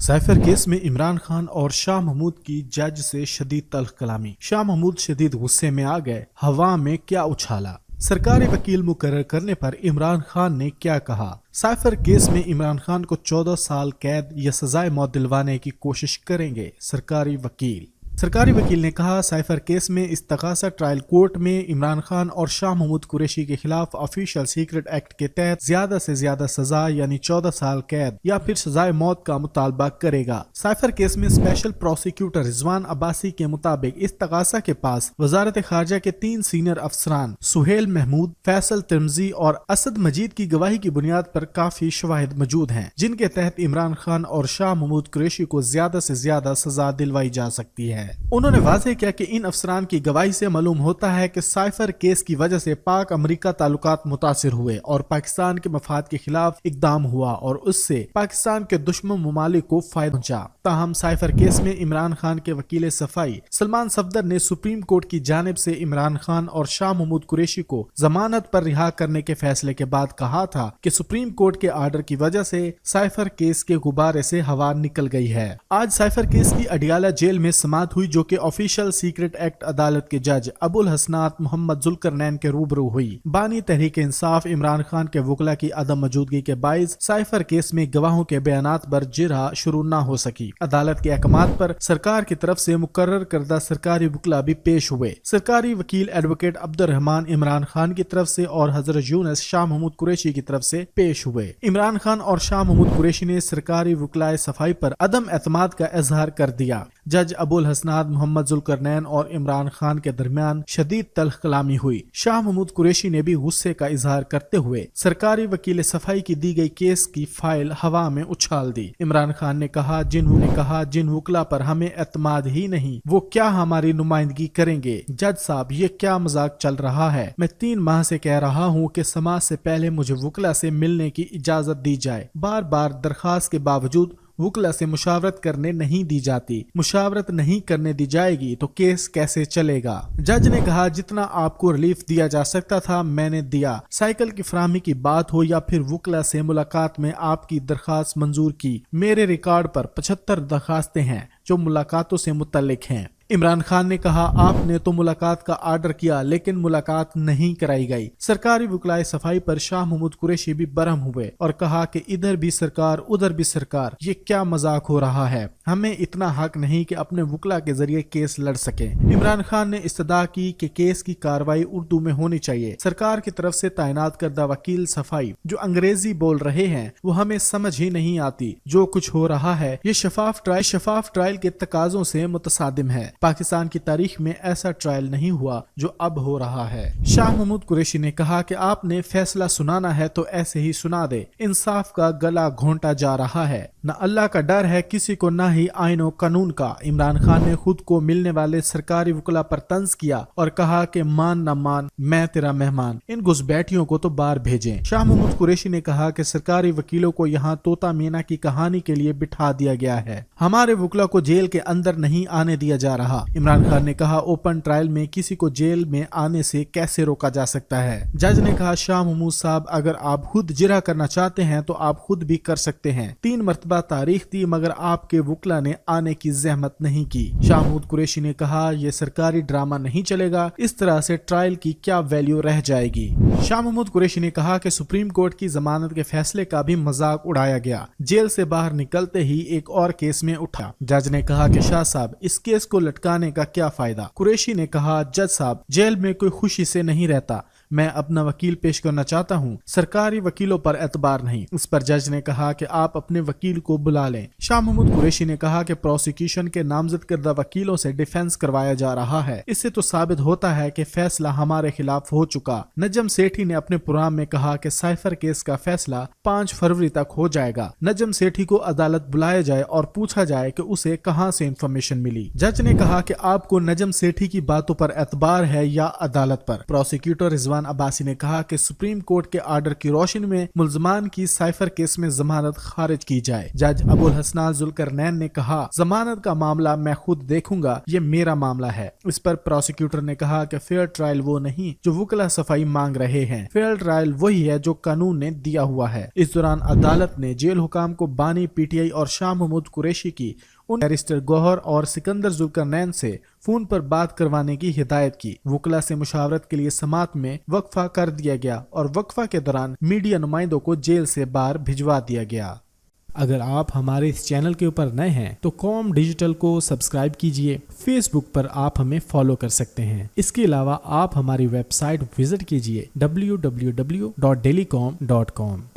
Cipher case में इमरान खान और शाह महमूद की जज से शदीद तल्ख कलामी। शाह महमूद शदीद गुस्से में आ गए। हवा में क्या उछाला। सरकारी वकील मुकर्रर करने पर इमरान खान ने क्या कहा। साइफर केस में इमरान खान को 14 साल कैद या सजाए मौत दिलवाने की कोशिश करेंगे सरकारी वकील ने कहा, साइफर केस में इस्तगासा ट्रायल कोर्ट में इमरान खान और शाह महमूद कुरैशी के खिलाफ ऑफिशियल सीक्रेट एक्ट के तहत ज्यादा से ज्यादा सजा यानी 14 साल कैद या फिर सजाए मौत का मुतालबा करेगा। साइफर केस में स्पेशल प्रोसिक्यूटर रिजवान अब्बासी के मुताबिक इस्तगासा के पास वजारत खारजा के 3 सीनियर अफसरान सुहेल महमूद, फैसल तिरमजी और असद मजीद की गवाही की बुनियाद पर काफी शवाहिद मौजूद हैं, जिनके तहत इमरान खान और शाह महमूद कुरैशी को ज्यादा से ज्यादा सजा दिलवाई जा सकती है। उन्होंने वाज़ेह किया कि इन अफसरान की गवाही से मालूम होता है कि साइफर केस की वजह से पाक अमेरिका ताल्लुकात मुतासिर हुए और पाकिस्तान के मफाद के खिलाफ इकदाम हुआ और उससे पाकिस्तान के दुश्मन ममालिक को फायदा पहुंचा। ताहम साइफर केस में इमरान खान के वकील सफाई सलमान सफदर ने सुप्रीम कोर्ट की जानिब से इमरान खान और शाह महमूद कुरैशी को जमानत पर रिहा करने के फैसले के बाद कहा था कि सुप्रीम कोर्ट के आर्डर की वजह से साइफर केस के गुब्बारे से हवा निकल गई है। आज साइफर केस की अडियाला जेल में समाअत हुई, जो कि ऑफिशियल सीक्रेट एक्ट अदालत के जज अबुल हसनात मोहम्मद जुल्करनैन के रूबरू हुई। बानी तहरीक इंसाफ इमरान खान के वकला की अदम मौजूदगी के बाइस साइफर केस में गवाहों के बयानात पर जिरह शुरू न हो सकी। अदालत के अहकामात पर सरकार की तरफ से मुकर्रर करदा सरकारी वकला भी पेश हुए। सरकारी वकील एडवोकेट अब्दुर्रहमान इमरान खान की तरफ से और हजरत यूनुस शाह महमूद कुरैशी की तरफ से पेश हुए। इमरान खान और शाह महमूद कुरैशी ने सरकारी वकलाए सफाई पर अदम एतमाद का इजहार कर दिया। जज अबुल हसनात मोहम्मद जुल्करनैन और इमरान खान के दरमियान शदीद तल्ख कलामी हुई। शाह महमूद कुरैशी ने भी गुस्से का इजहार करते हुए सरकारी वकील सफाई की दी गई केस की फाइल हवा में उछाल दी। इमरान खान ने कहा, जिन वकला पर हमें एतमाद ही नहीं वो क्या हमारी नुमाइंदगी करेंगे। जज साहब, ये क्या मजाक चल रहा है। मैं 3 माह से कह रहा हूँ कि समाज से पहले मुझे वकला से मिलने की इजाजत दी जाए। बार बार दरखास्त के बावजूद वकला से मुशावरत करने नहीं दी जाती। मुशावरत नहीं करने दी जाएगी तो केस कैसे चलेगा। जज ने कहा, जितना आपको रिलीफ दिया जा सकता था मैंने दिया। साइकिल की फराहमी की बात हो या फिर वकला से मुलाकात में आपकी दरखास्त मंजूर की, मेरे रिकॉर्ड पर 75 दरखास्तें हैं जो मुलाकातों से मुतल्लिक हैं। इमरान खान ने कहा, आपने तो मुलाकात का आर्डर किया लेकिन मुलाकात नहीं कराई गई। सरकारी वकलाए सफाई पर शाह महमूद कुरैशी भी बरहम हुए और कहा कि इधर भी सरकार उधर भी सरकार, ये क्या मजाक हो रहा है। हमें इतना हक नहीं कि अपने वकला के जरिए केस लड़ सके। इमरान खान ने इस्तदा की कि केस की कार्रवाई उर्दू में होनी चाहिए। सरकार की तरफ से तैनात करदा वकील सफाई जो अंग्रेजी बोल रहे हैं वो हमें समझ ही नहीं आती। जो कुछ हो रहा है ये शफाफ ट्रायल के तकाजों से मुतसादिम है। पाकिस्तान की तारीख में ऐसा ट्रायल नहीं हुआ जो अब हो रहा है। शाह महमूद कुरैशी ने कहा कि आपने फैसला सुनाना है तो ऐसे ही सुना दे। इंसाफ का गला घोंटा जा रहा है। न अल्लाह का डर है किसी को, न ही आईन और कानून का। इमरान खान ने खुद को मिलने वाले सरकारी वकला पर तंज किया और कहा कि मान न मान मैं तेरा मेहमान, इन घुसपैठियों को तो बाहर भेजें। शाह महमूद कुरैशी ने कहा कि सरकारी वकीलों को यहाँ तोता मीना की कहानी के लिए बिठा दिया गया है। हमारे वकला को जेल के अंदर नहीं आने दिया जा रहा। इमरान खान ने कहा, ओपन ट्रायल में किसी को जेल में आने से कैसे रोका जा सकता है। जज ने कहा, शाह महमूद साहब, अगर आप खुद जिरह करना चाहते हैं तो आप खुद भी कर सकते हैं। 3 मरतबा तारीख दी मगर आपके वकला ने आने की जहमत नहीं की। शाह महमूद कुरैशी ने कहा, यह सरकारी ड्रामा नहीं चलेगा। इस तरह से ट्रायल की क्या वैल्यू रह जाएगी। शाह महमूद कुरैशी ने कहा कि सुप्रीम कोर्ट की जमानत के फैसले का भी मजाक उड़ाया गया। जेल से बाहर निकलते ही एक और केस में उठा। जज ने कहा कि शाह साहब, इस केस को लटकाने का क्या फायदा। कुरैशी ने कहा, जज साहब, जेल में कोई खुशी से नहीं रहता। मैं अपना वकील पेश करना चाहता हूँ, सरकारी वकीलों पर एतबार नहीं। इस पर जज ने कहा कि आप अपने वकील को बुला लें। शाह महमूद कुरैशी ने कहा कि प्रोसिक्यूशन के नामजद करदा वकीलों से डिफेंस करवाया जा रहा है। इससे तो साबित होता है कि फैसला हमारे खिलाफ हो चुका। नजम सेठी ने अपने प्रोग्राम में कहा कि साइफर केस का फैसला 5 फरवरी तक हो जाएगा। नजम सेठी को अदालत बुलाया जाए और पूछा जाए कि उसे कहां से इंफॉर्मेशन मिली। जज ने कहा कि आपको नजम सेठी की बातों पर एतबार है या अदालत पर। प्रोसिक्यूटर रिजवान रिजवान अब्बासी ने कहा कि सुप्रीम कोर्ट के आर्डर की रोशनी में मुल्जमान की साइफर केस में जमानत खारिज की जाए। जज अबुल हसनान जुल्करनैन ने कहा, जमानत का मामला मैं खुद देखूंगा, ये मेरा मामला है। इस पर प्रोसिक्यूटर ने कहा कि फेयर ट्रायल वो नहीं जो वकील सफाई मांग रहे हैं, फेयर ट्रायल वही है जो कानून ने दिया हुआ है। इस दौरान अदालत ने जेल हुकाम को बानी पीटीआई और शाह महमूद कुरैशी की उन बैरिस्टर गौहर और सिकंदर जुल्करनैन से फोन पर बात करवाने की हिदायत की। वकला से मुशावरत के लिए समात में वक्फा कर दिया गया और वक्फा के दौरान मीडिया नुमाइंदों को जेल से बाहर भिजवा दिया गया। अगर आप हमारे इस चैनल के ऊपर नए हैं तो कॉम डिजिटल को सब्सक्राइब कीजिए। फेसबुक पर आप हमें फॉलो कर सकते हैं। इसके अलावा आप हमारी वेबसाइट विजिट कीजिए www.dailycom.com।